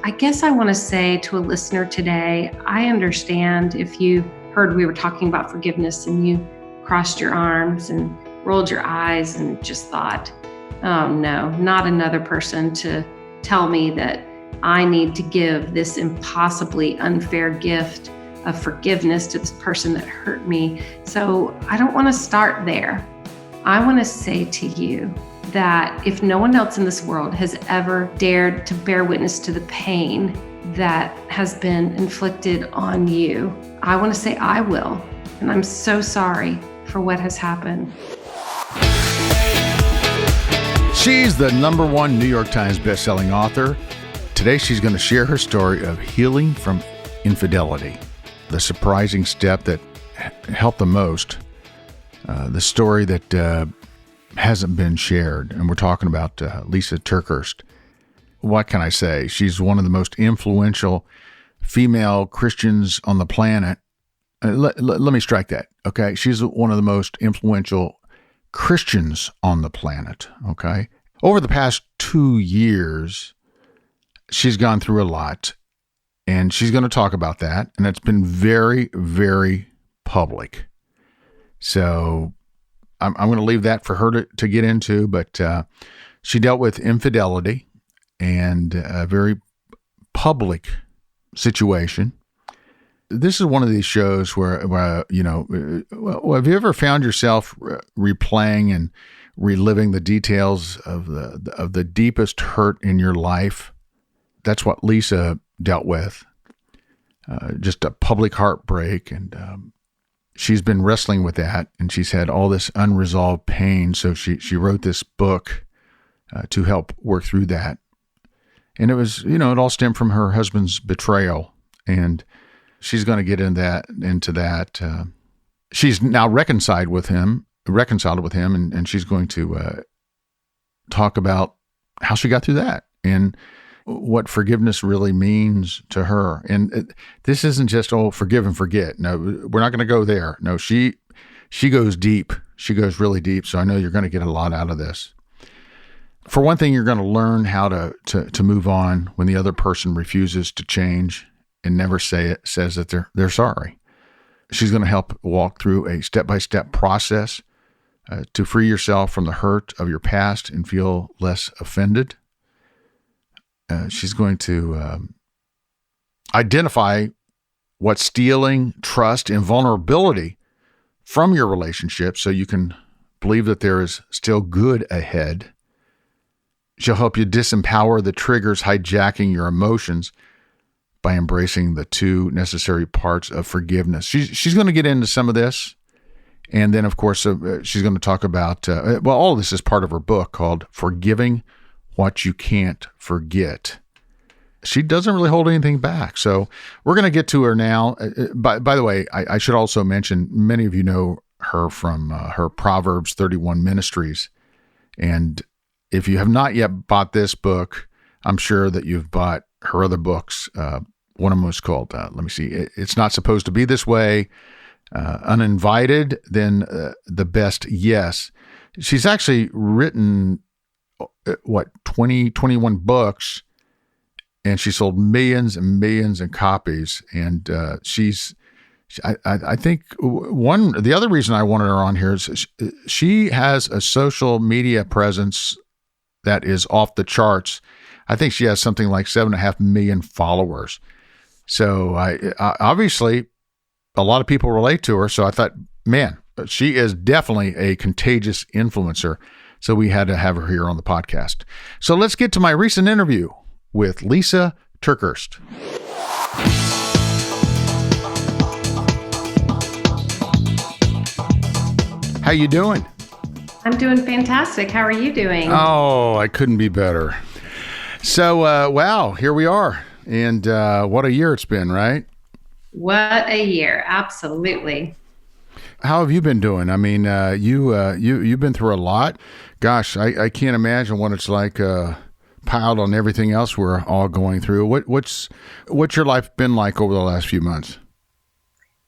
I guess I want to say to a listener today, I understand if you heard we were talking about forgiveness and you crossed your arms and rolled your eyes and just thought, oh no, not another person to tell me that I need to give this impossibly unfair gift of forgiveness to this person that hurt me. So I don't want to start there. I want to say to you that if no one else in this world has ever dared to bear witness to the pain that has been inflicted on you, I want to say I will. And I'm so sorry for what has happened. She's the #1 New York Times bestselling author. Today she's going to share her story of healing from infidelity, the surprising step that helped the most, the story that hasn't been shared. And we're talking about LYSA TERKEURST. What can I say? She's one of the most influential female Christians on the planet. Let me strike that, okay? She's one of the most influential Christians on the planet, okay? Over the past 2 years, she's gone through a lot, and she's going to talk about that, and it's been very, very public. So I'm going to leave that for her to get into, but she dealt with infidelity and a very public situation. This is one of these shows where have you ever found yourself replaying and reliving the details of the deepest hurt in your life? That's what LYSA dealt with, just a public heartbreak, and she's been wrestling with that, and she's had all this unresolved pain. So she wrote this book to help work through that. And it was, it all stemmed from her husband's betrayal. And she's going to get into that. She's now reconciled with him, and she's going to talk about how she got through that and what forgiveness really means to her. And this isn't just, forgive and forget. No, we're not going to go there. No, she goes deep. She goes really deep. So I know you're going to get a lot out of this. For one thing, you're going to learn how to move on when the other person refuses to change and never says that they're sorry. She's going to help walk through a step-by-step process to free yourself from the hurt of your past and feel less offended. She's going to identify what's stealing trust and vulnerability from your relationship so you can believe that there is still good ahead. She'll help you disempower the triggers hijacking your emotions by embracing the two necessary parts of forgiveness. She's going to get into some of this. And then, of course, she's going to talk about, all of this is part of her book called Forgiving What You Can't Forget. She doesn't really hold anything back. So we're going to get to her now. By the way, I should also mention, many of you know her from her Proverbs 31 Ministries. And if you have not yet bought this book, I'm sure that you've bought her other books. One of them was called, It's Not Supposed to Be This Way, Uninvited, then The Best Yes. She's actually written, 21 books, and she sold millions and millions of copies. And I think the other reason I wanted her on here is she has a social media presence that is off the charts. I think she has something like 7.5 million followers. So I obviously a lot of people relate to her. So I thought, man, she is definitely a contagious influencer. So we had to have her here on the podcast. So let's get to my recent interview with LYSA TERKEURST. How you doing? I'm doing fantastic. How are you doing? Oh, I couldn't be better. So, wow, here we are. And what a year it's been, right? What a year. Absolutely. How have you been doing? I mean, you've been through a lot. Gosh, I can't imagine what it's like piled on everything else we're all going through. What's your life been like over the last few months?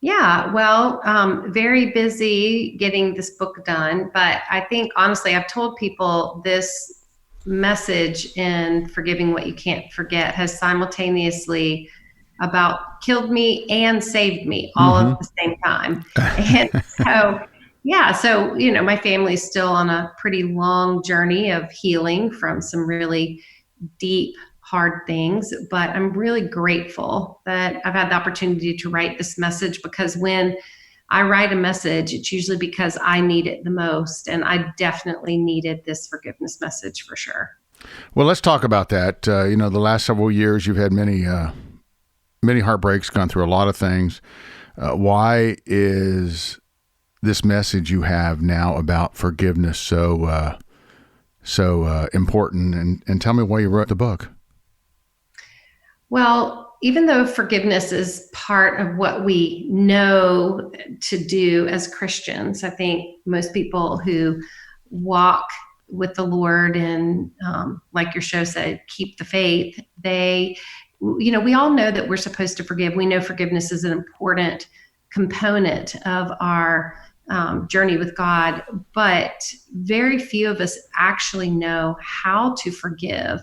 Yeah, well, very busy getting this book done. But I think, honestly, I've told people this message in Forgiving What You Can't Forget has simultaneously about killed me and saved me all at the same time. And so, yeah, so, my family's still on a pretty long journey of healing from some really deep, hard things, but I'm really grateful that I've had the opportunity to write this message, because when I write a message, it's usually because I need it the most. And I definitely needed this forgiveness message for sure. Well, let's talk about that. The last several years, you've had many heartbreaks, gone through a lot of things. Why is this message you have now about forgiveness so important? And tell me why you wrote the book. Well, even though forgiveness is part of what we know to do as Christians, I think most people who walk with the Lord and, like your show said, keep the faith, we all know that we're supposed to forgive. We know forgiveness is an important component of our journey with God, but very few of us actually know how to forgive.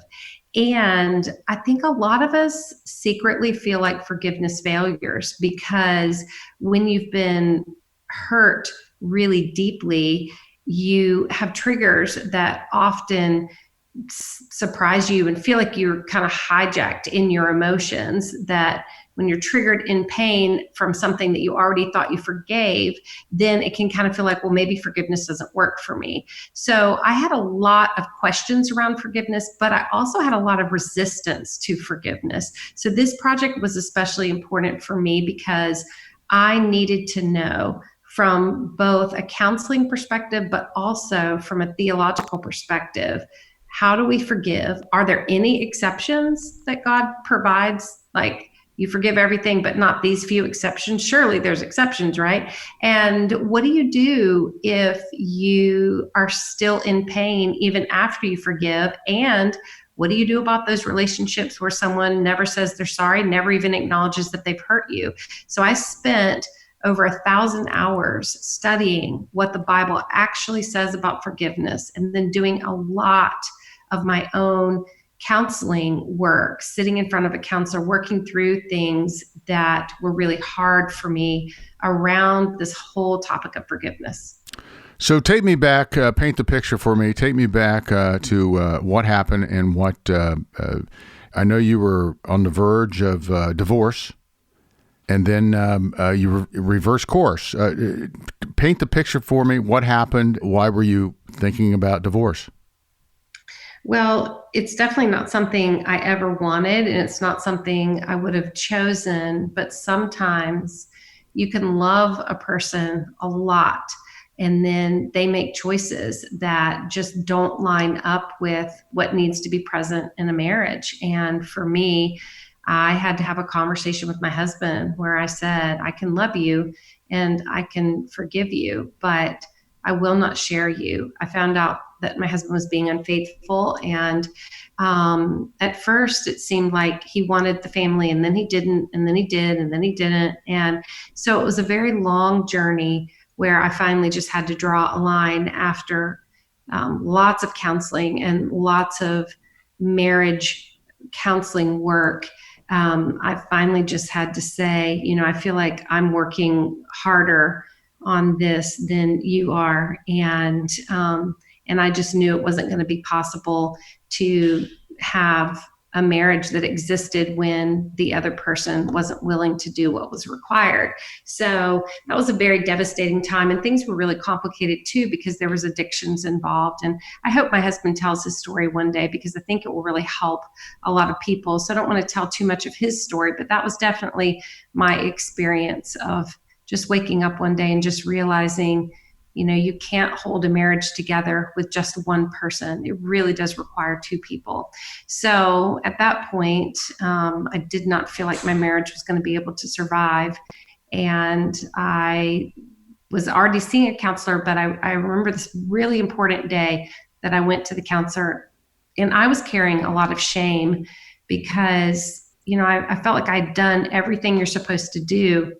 And I think a lot of us secretly feel like forgiveness failures, because when you've been hurt really deeply, you have triggers that often surprise you and feel like you're kind of hijacked in your emotions, that when you're triggered in pain from something that you already thought you forgave, then it can kind of feel like, well, maybe forgiveness doesn't work for me. So I had a lot of questions around forgiveness, but I also had a lot of resistance to forgiveness. So this project was especially important for me because I needed to know from both a counseling perspective, but also from a theological perspective, how do we forgive? Are there any exceptions that God provides? Like, you forgive everything, but not these few exceptions. Surely there's exceptions, right? And what do you do if you are still in pain even after you forgive? And what do you do about those relationships where someone never says they're sorry, never even acknowledges that they've hurt you? So I spent over 1,000 hours studying what the Bible actually says about forgiveness, and then doing a lot of my own counseling work, sitting in front of a counselor, working through things that were really hard for me around this whole topic of forgiveness. So take me back, paint the picture for me. Take me back to what happened and what I know you were on the verge of divorce, and then you reverse course. Paint the picture for me. What happened? Why were you thinking about divorce? Well, it's definitely not something I ever wanted, and it's not something I would have chosen, but sometimes you can love a person a lot, and then they make choices that just don't line up with what needs to be present in a marriage. And for me, I had to have a conversation with my husband where I said, I can love you and I can forgive you, but I will not share you. I found out that my husband was being unfaithful. And at first it seemed like he wanted the family, and then he didn't, and then he did, and then he didn't. And so it was a very long journey where I finally just had to draw a line after lots of counseling and lots of marriage counseling work. I finally just had to say, I feel like I'm working harder on this than you are. And I just knew it wasn't going to be possible to have a marriage that existed when the other person wasn't willing to do what was required. So that was a very devastating time, and things were really complicated too, because there was addictions involved. And I hope my husband tells his story one day, because I think it will really help a lot of people. So I don't want to tell too much of his story, but that was definitely my experience of just waking up one day and just realizing, you can't hold a marriage together with just one person. It really does require two people. So at that point, I did not feel like my marriage was going to be able to survive. And I was already seeing a counselor, but I remember this really important day that I went to the counselor, and I was carrying a lot of shame because, I felt like I'd done everything you're supposed to do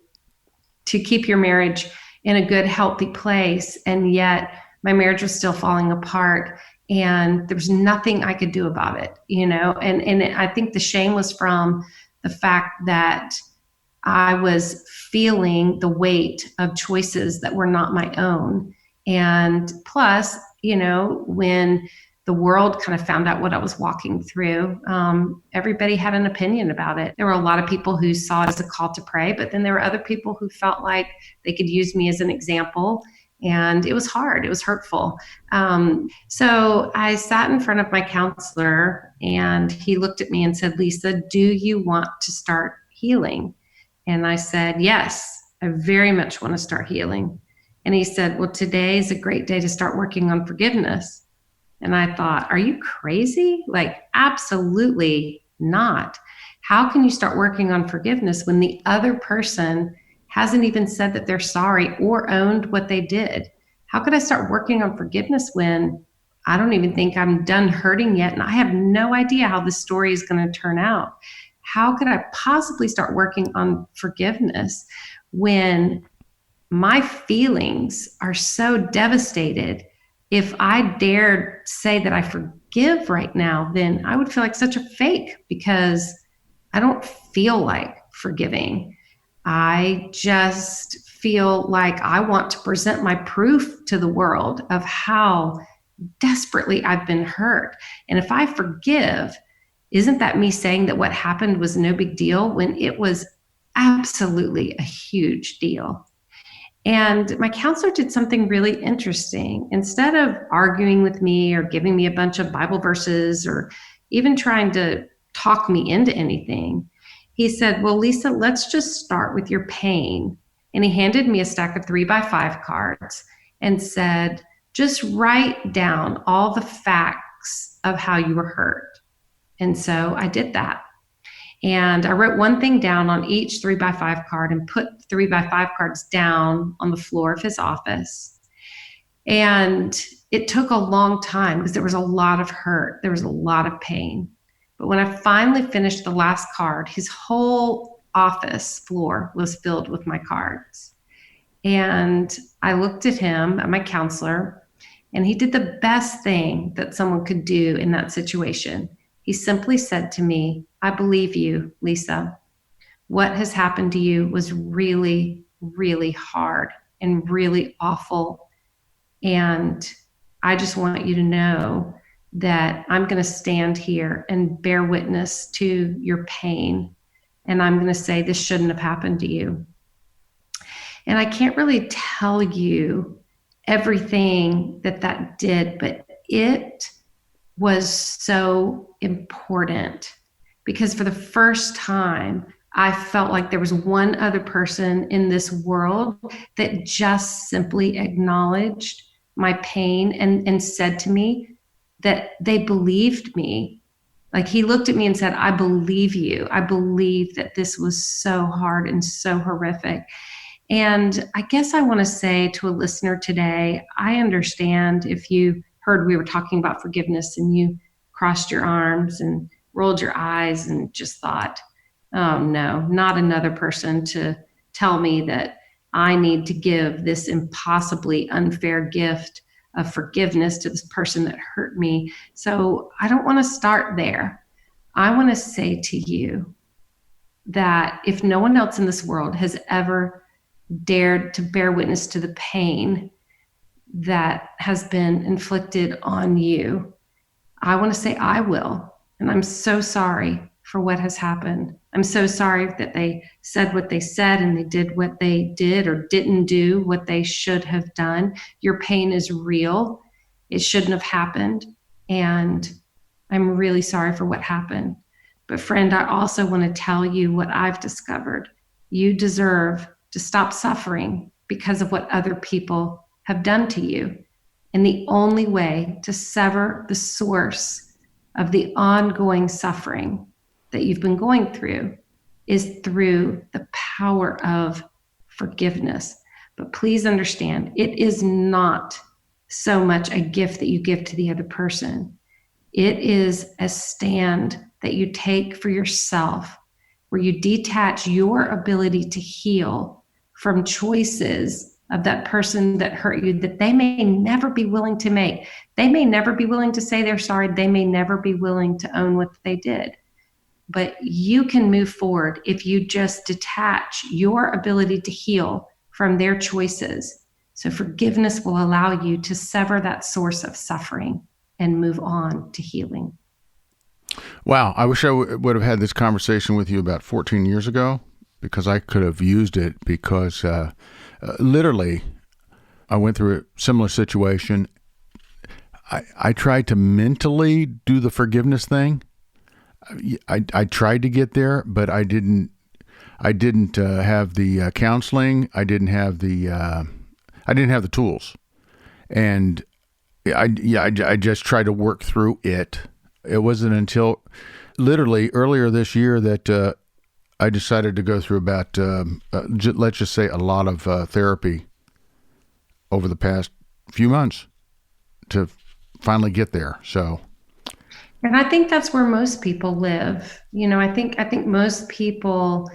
to keep your marriage in a good, healthy place. And yet my marriage was still falling apart. and there was nothing I could do about it, and I think the shame was from the fact that I was feeling the weight of choices that were not my own. And plus, when the world kind of found out what I was walking through, everybody had an opinion about it. There were a lot of people who saw it as a call to pray, but then there were other people who felt like they could use me as an example. And it was hard. It was hurtful. So I sat in front of my counselor, and he looked at me and said, "Lisa, do you want to start healing?" And I said, "Yes, I very much want to start healing." And he said, "Well, today is a great day to start working on forgiveness." And I thought, are you crazy? Like, absolutely not. How can you start working on forgiveness when the other person hasn't even said that they're sorry or owned what they did? How could I start working on forgiveness when I don't even think I'm done hurting yet, and I have no idea how this story is going to turn out? How could I possibly start working on forgiveness when my feelings are so devastated? If I dared say that I forgive right now, then I would feel like such a fake, because I don't feel like forgiving. I just feel like I want to present my proof to the world of how desperately I've been hurt. And if I forgive, isn't that me saying that what happened was no big deal when it was absolutely a huge deal? And my counselor did something really interesting. Instead of arguing with me or giving me a bunch of Bible verses or even trying to talk me into anything, he said, "Well, Lisa, let's just start with your pain." And he handed me a stack of 3x5 cards and said, "Just write down all the facts of how you were hurt." And so I did that. And I wrote one thing down on each 3x5 card and put 3x5 cards down on the floor of his office. And it took a long time because there was a lot of hurt. There was a lot of pain. But when I finally finished the last card, his whole office floor was filled with my cards. And I looked at him, at my counselor, and he did the best thing that someone could do in that situation. He simply said to me, "I believe you, Lisa. What has happened to you was really, really hard and really awful. And I just want you to know that I'm going to stand here and bear witness to your pain. And I'm going to say this shouldn't have happened to you." And I can't really tell you everything that did, but it was so important, because for the first time, I felt like there was one other person in this world that just simply acknowledged my pain and said to me that they believed me. Like, he looked at me and said, "I believe you. I believe that this was so hard and so horrific." And I guess I want to say to a listener today, I understand if you heard we were talking about forgiveness and you crossed your arms and rolled your eyes and just thought, "Oh no, not another person to tell me that I need to give this impossibly unfair gift of forgiveness to this person that hurt me." So I don't want to start there. I want to say to you that if no one else in this world has ever dared to bear witness to the pain that has been inflicted on you, I want to say I will. And I'm so sorry for what has happened. I'm so sorry that they said what they said and they did what they did or didn't do what they should have done. Your pain is real. It shouldn't have happened. And I'm really sorry for what happened. But friend, I also want to tell you what I've discovered. You deserve to stop suffering because of what other people have done to you. And the only way to sever the source of the ongoing suffering that you've been going through is through the power of forgiveness. But please understand, it is not so much a gift that you give to the other person. It is a stand that you take for yourself, where you detach your ability to heal from choices of that person that hurt you that they may never be willing to make. They may never be willing to say they're sorry. They may never be willing to own what they did. But you can move forward if you just detach your ability to heal from their choices. So forgiveness will allow you to sever that source of suffering and move on to healing. Wow. I wish I would have had this conversation with you about 14 years ago, because I could have used it, because literally I went through a similar situation. I tried to mentally do the forgiveness thing. I tried to get there, but I didn't have the counseling. I didn't have the tools, and I just tried to work through it. It wasn't until literally earlier this year that I decided to go through about let's just say a lot of therapy over the past few months to finally get there. So. And I think that's where most people live. I think most people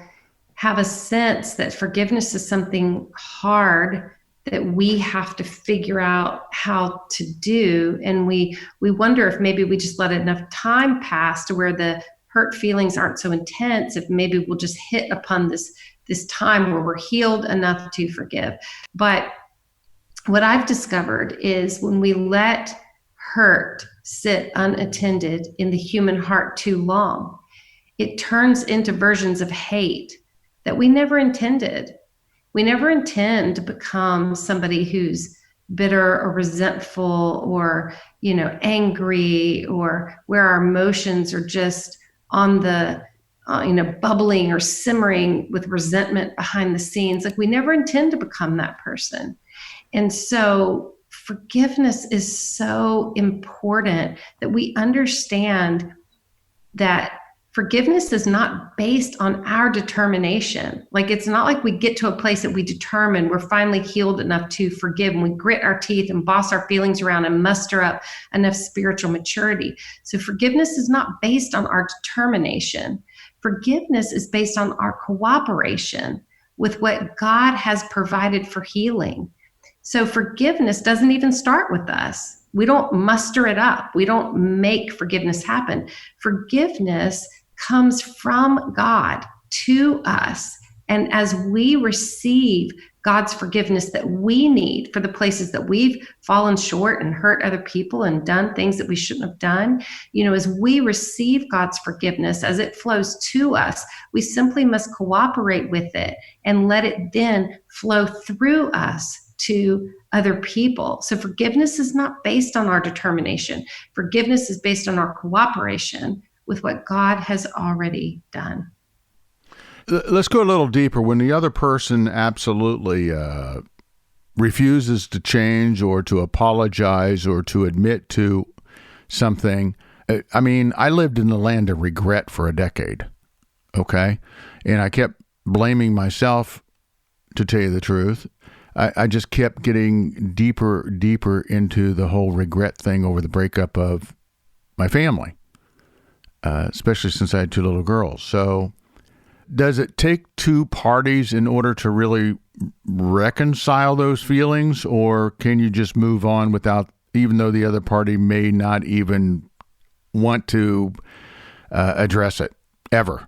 have a sense that forgiveness is something hard that we have to figure out how to do. And we wonder if maybe we just let enough time pass to where the hurt feelings aren't so intense, if maybe we'll just hit upon this time where we're healed enough to forgive. But what I've discovered is when we let hurt sit unattended in the human heart too long, it turns into versions of hate that we never intended. We never intend to become somebody who's bitter or resentful or, angry, or where our emotions are just on the, bubbling or simmering with resentment behind the scenes. Like, we never intend to become that person. And so forgiveness is so important that we understand that forgiveness is not based on our determination. Like, it's not like we get to a place that we determine we're finally healed enough to forgive, and we grit our teeth and boss our feelings around and muster up enough spiritual maturity. So forgiveness is not based on our determination. Forgiveness is based on our cooperation with what God has provided for healing. So forgiveness doesn't even start with us. We don't muster it up. We don't make forgiveness happen. Forgiveness comes from God to us. And as we receive God's forgiveness that we need for the places that we've fallen short and hurt other people and done things that we shouldn't have done, as we receive God's forgiveness, as it flows to us, we simply must cooperate with it and let it then flow through us to other people. So forgiveness is not based on our determination. Forgiveness is based on our cooperation with what God has already done. Let's go a little deeper. When the other person absolutely refuses to change or to apologize or to admit to something, I lived in the land of regret for a decade, okay? And I kept blaming myself, to tell you the truth. I just kept getting deeper into the whole regret thing over the breakup of my family, especially since I had two little girls. So does it take two parties in order to really reconcile those feelings, or can you just move on without, even though the other party may not even want to address it ever?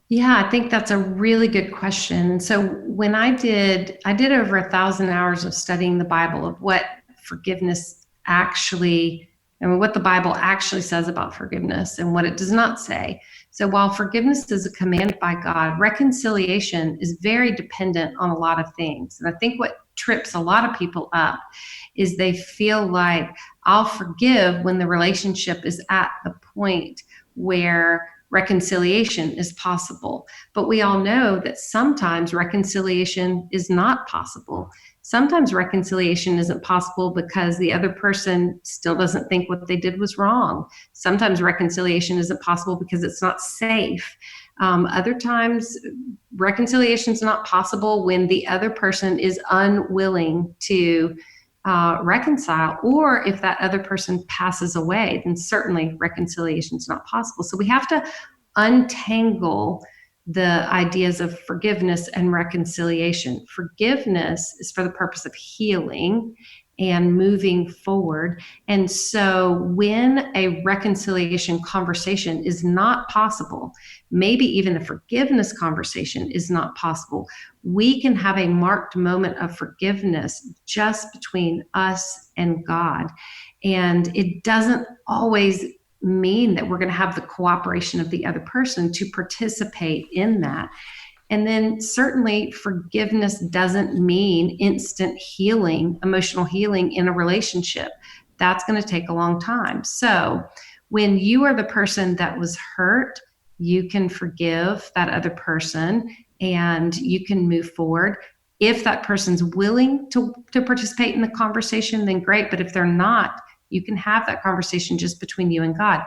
Yeah, I think that's a really good question. And so when I did over 1,000 hours of studying the Bible of what forgiveness actually, what the Bible actually says about forgiveness and what it does not say. So while forgiveness is a command by God, reconciliation is very dependent on a lot of things. And I think what trips a lot of people up is they feel like I'll forgive when the relationship is at the point where reconciliation is possible. But we all know that sometimes reconciliation is not possible. Sometimes reconciliation isn't possible because the other person still doesn't think what they did was wrong. Sometimes reconciliation isn't possible because it's not safe. Other times, reconciliation is not possible when the other person is unwilling to reconcile, or if that other person passes away, then certainly reconciliation is not possible. So we have to untangle the ideas of forgiveness and reconciliation. Forgiveness is for the purpose of healing and moving forward. And so when a reconciliation conversation is not possible, maybe even a forgiveness conversation is not possible, we can have a marked moment of forgiveness just between us and God. And it doesn't always mean that we're going to have the cooperation of the other person to participate in that. And then certainly forgiveness doesn't mean instant healing, emotional healing in a relationship. That's going to take a long time. So when you are the person that was hurt, you can forgive that other person and you can move forward. If that person's willing to participate in the conversation, then great. But if they're not, you can have that conversation just between you and God.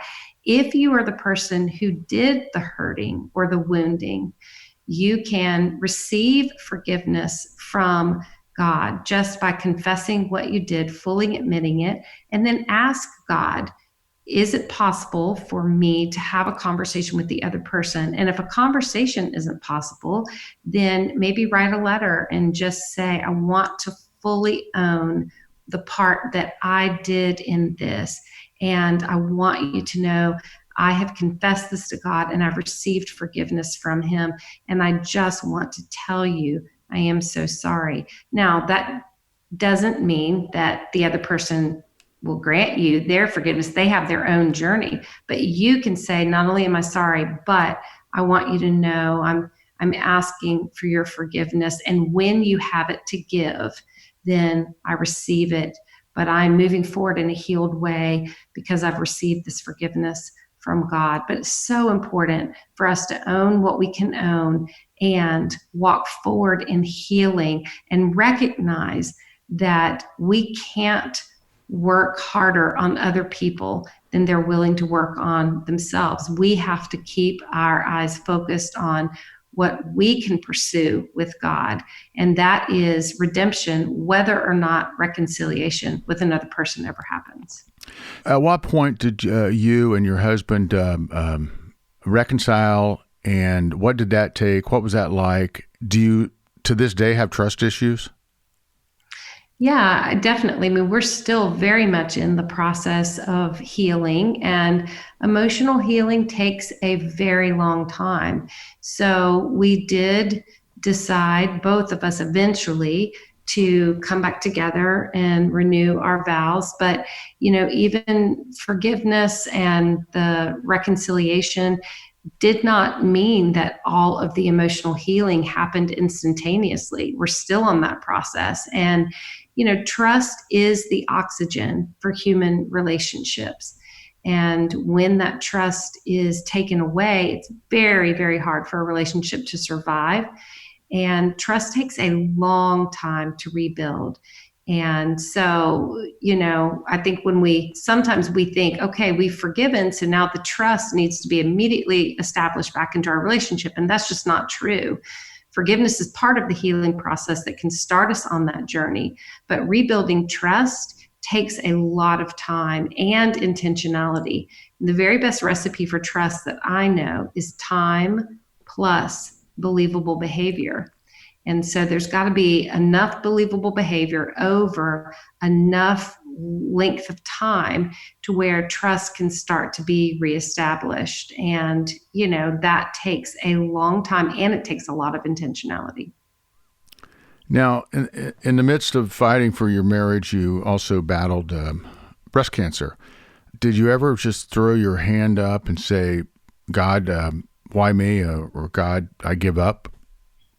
If you are the person who did the hurting or the wounding, you can receive forgiveness from God just by confessing what you did, fully admitting it, and then ask God, is it possible for me to have a conversation with the other person? And if a conversation isn't possible, then maybe write a letter and just say, I want to fully own the part that I did in this. And I want you to know I have confessed this to God and I've received forgiveness from him. And I just want to tell you, I am so sorry. Now, that doesn't mean that the other person will grant you their forgiveness. They have their own journey. But you can say, not only am I sorry, but I want you to know I'm asking for your forgiveness. And when you have it to give, then I receive it. But I'm moving forward in a healed way because I've received this forgiveness from God. But it's so important for us to own what we can own and walk forward in healing and recognize that we can't work harder on other people than they're willing to work on themselves. We have to keep our eyes focused on what we can pursue with God, and that is redemption, whether or not reconciliation with another person ever happens. At what point did you and your husband reconcile, and what did that take? What was that like? Do you, to this day, have trust issues? Yeah, definitely. I mean, we're still very much in the process of healing, and emotional healing takes a very long time. So we did decide, both of us eventually, to come back together and renew our vows. But, even forgiveness and the reconciliation did not mean that all of the emotional healing happened instantaneously. We're still on that process. And, trust is the oxygen for human relationships. And when that trust is taken away, it's very, very hard for a relationship to survive. And trust takes a long time to rebuild. And so, I think sometimes we think, okay, we've forgiven, so now the trust needs to be immediately established back into our relationship. And that's just not true. Forgiveness is part of the healing process that can start us on that journey. But rebuilding trust takes a lot of time and intentionality. And the very best recipe for trust that I know is time plus believable behavior. And so there's got to be enough believable behavior over enough length of time to where trust can start to be reestablished. And, that takes a long time, and it takes a lot of intentionality. Now, in the midst of fighting for your marriage, you also battled breast cancer. Did you ever just throw your hand up and say, God, why me? Or God, I give up?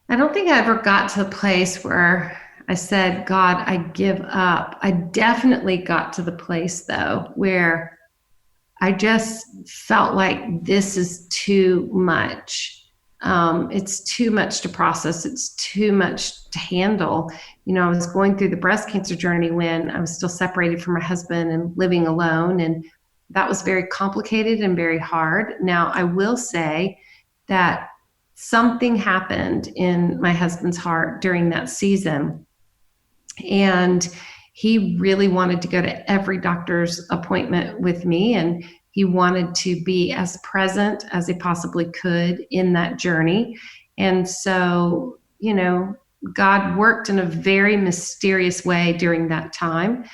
I don't think I ever got to a place where I said, God, I give up. I definitely got to the place, though, where I just felt like this is too much. It's too much to process. It's too much to handle. I was going through the breast cancer journey when I was still separated from my husband and living alone. And that was very complicated and very hard. Now, I will say that something happened in my husband's heart during that season. And he really wanted to go to every doctor's appointment with me. And He wanted to be as present as he possibly could in that journey. And so, God worked in a very mysterious way during that time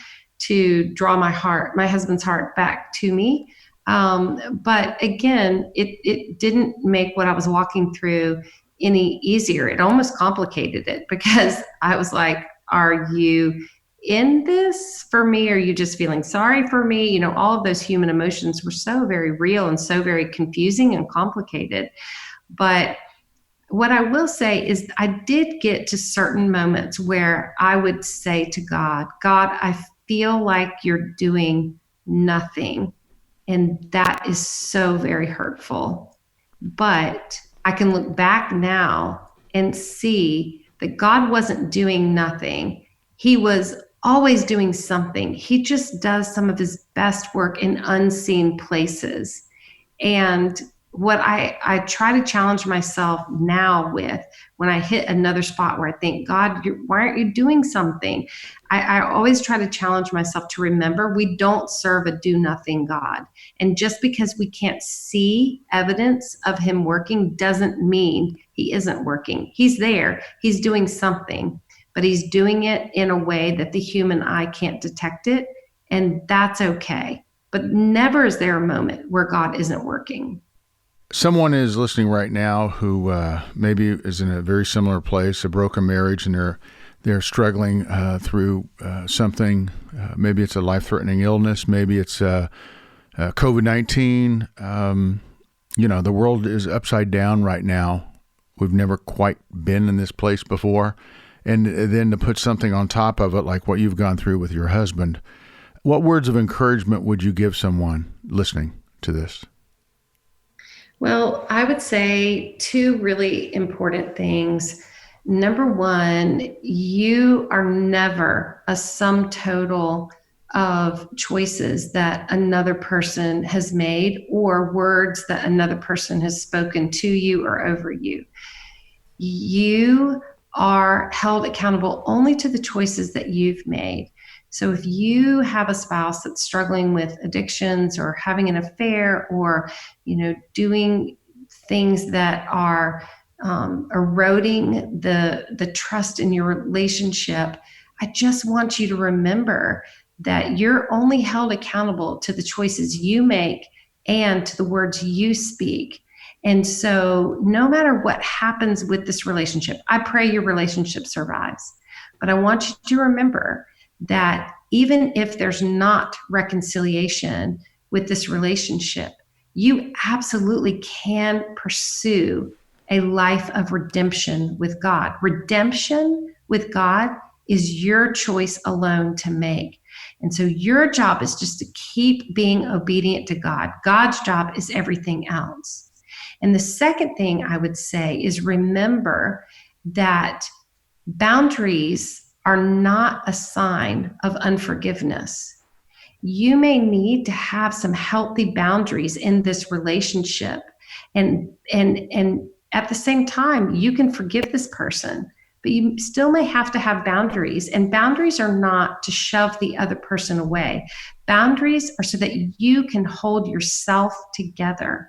to draw my husband's heart back to me. But again, it didn't make what I was walking through any easier. It almost complicated it, because I was like, are you in this for me? Are you just feeling sorry for me? All of those human emotions were so very real and so very confusing and complicated. But what I will say is I did get to certain moments where I would say to God, I feel like you're doing nothing. And that is so very hurtful. But I can look back now and see that God wasn't doing nothing. He was always doing something. He just does some of his best work in unseen places. And what I try to challenge myself now with, when I hit another spot where I think, God, why aren't you doing something? I always try to challenge myself to remember we don't serve a do-nothing God. And just because we can't see evidence of him working doesn't mean he isn't working. He's there. He's doing something, but he's doing it in a way that the human eye can't detect it. And that's okay. But never is there a moment where God isn't working. Someone is listening right now who maybe is in a very similar place, a broken marriage, and they're struggling through something. Maybe it's a life-threatening illness. Maybe it's COVID-19. The world is upside down right now. We've never quite been in this place before. And then to put something on top of it, like what you've gone through with your husband, what words of encouragement would you give someone listening to this? Well, I would say two really important things. Number one, you are never a sum total of choices that another person has made or words that another person has spoken to you or over you. You are held accountable only to the choices that you've made. So if you have a spouse that's struggling with addictions or having an affair or, doing things that are eroding the trust in your relationship, I just want you to remember that you're only held accountable to the choices you make and to the words you speak. And so no matter what happens with this relationship, I pray your relationship survives. But I want you to remember that even if there's not reconciliation with this relationship, you absolutely can pursue a life of redemption with God. Redemption with God is your choice alone to make. And so your job is just to keep being obedient to God. God's job is everything else. And the second thing I would say is remember that boundaries are not a sign of unforgiveness. You may need to have some healthy boundaries in this relationship. And at the same time, you can forgive this person, but you still may have to have boundaries. And boundaries are not to shove the other person away. Boundaries are so that you can hold yourself together.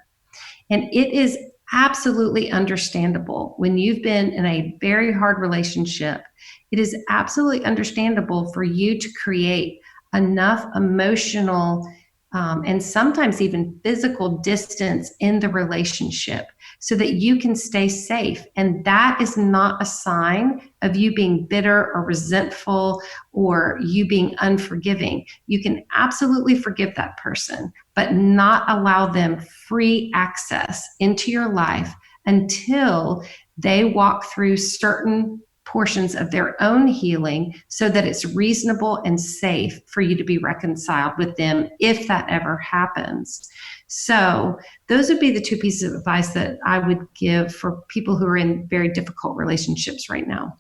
And it is absolutely understandable when you've been in a very hard relationship. It is absolutely understandable for you to create enough emotional and sometimes even physical distance in the relationship so that you can stay safe. And that is not a sign of you being bitter or resentful or you being unforgiving. You can absolutely forgive that person, but not allow them free access into your life until they walk through certain portions of their own healing so that it's reasonable and safe for you to be reconciled with them if that ever happens. So those would be the two pieces of advice that I would give for people who are in very difficult relationships right now.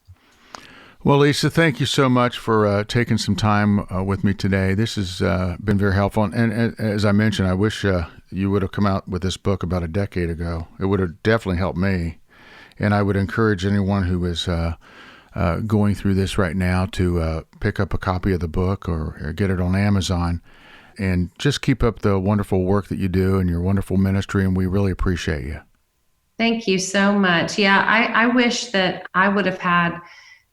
Well, Lisa, thank you so much for taking some time with me today. This has been very helpful. And as I mentioned, I wish you would have come out with this book about a decade ago. It would have definitely helped me. And I would encourage anyone who is going through this right now to pick up a copy of the book or get it on Amazon. and just keep up the wonderful work that you do and your wonderful ministry, and we really appreciate you. Thank you so much. Yeah, I wish that I would have had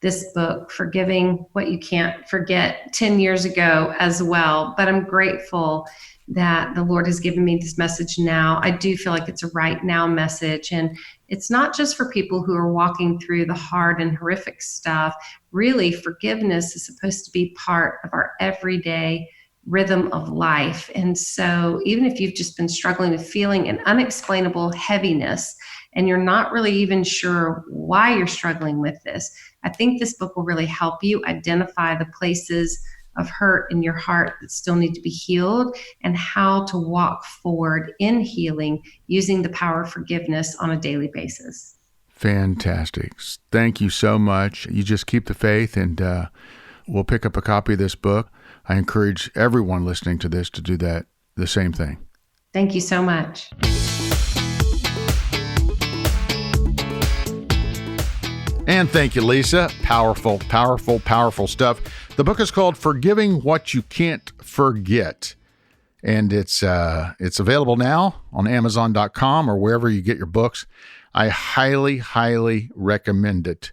this book, Forgiving What You Can't Forget, 10 years ago as well. But I'm grateful that the Lord has given me this message now. I do feel like it's a right now message. And it's not just for people who are walking through the hard and horrific stuff. Really, forgiveness is supposed to be part of our everyday rhythm of life. And so even if you've just been struggling with feeling an unexplainable heaviness and you're not really even sure why you're struggling with this, I think this book will really help you identify the places of hurt in your heart that still need to be healed and how to walk forward in healing using the power of forgiveness on a daily basis. Fantastic. Thank you so much. You just keep the faith, and we'll pick up a copy of this book. I encourage everyone listening to this to do that, the same thing. Thank you so much. And thank you, Lisa. Powerful, powerful, powerful stuff. The book is called Forgiving What You Can't Forget. And it's available now on Amazon.com or wherever you get your books. I highly, highly recommend it.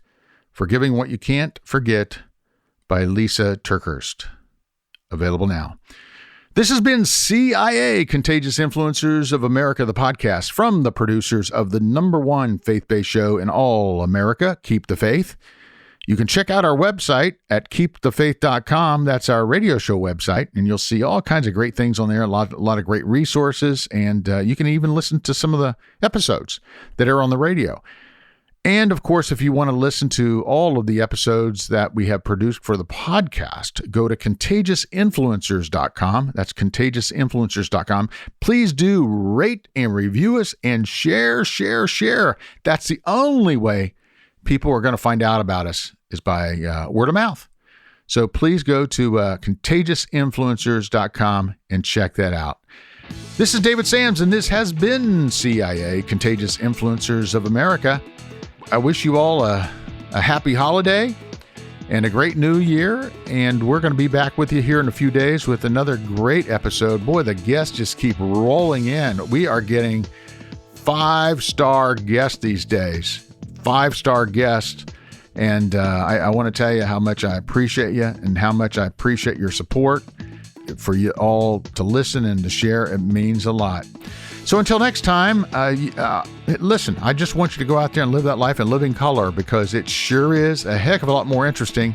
Forgiving What You Can't Forget by LYSA TERKEURST. Available now. This has been CIA, Contagious Influencers of America, the podcast from the producers of the #1 faith-based show in all America, Keep the Faith. You can check out our website at KeepTheFaith.com. That's our radio show website, and you'll see all kinds of great things on there, a lot of great resources, and you can even listen to some of the episodes that are on the radio. And, of course, if you want to listen to all of the episodes that we have produced for the podcast, go to ContagiousInfluencers.com. That's ContagiousInfluencers.com. Please do rate and review us and share. That's the only way people are going to find out about us is by word of mouth. So please go to ContagiousInfluencers.com and check that out. This is David Sams, and this has been CIA, Contagious Influencers of America. I wish you all a happy holiday and a great new year. And we're going to be back with you here in a few days with another great episode. Boy, the guests just keep rolling in. We are getting 5-star guests these days. 5-star guests. And I want to tell you how much I appreciate you and how much I appreciate your support. For you all to listen and to share, it means a lot. So until next time, listen, I just want you to go out there and live that life in living color, because it sure is a heck of a lot more interesting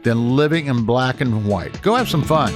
than living in black and white. Go have some fun.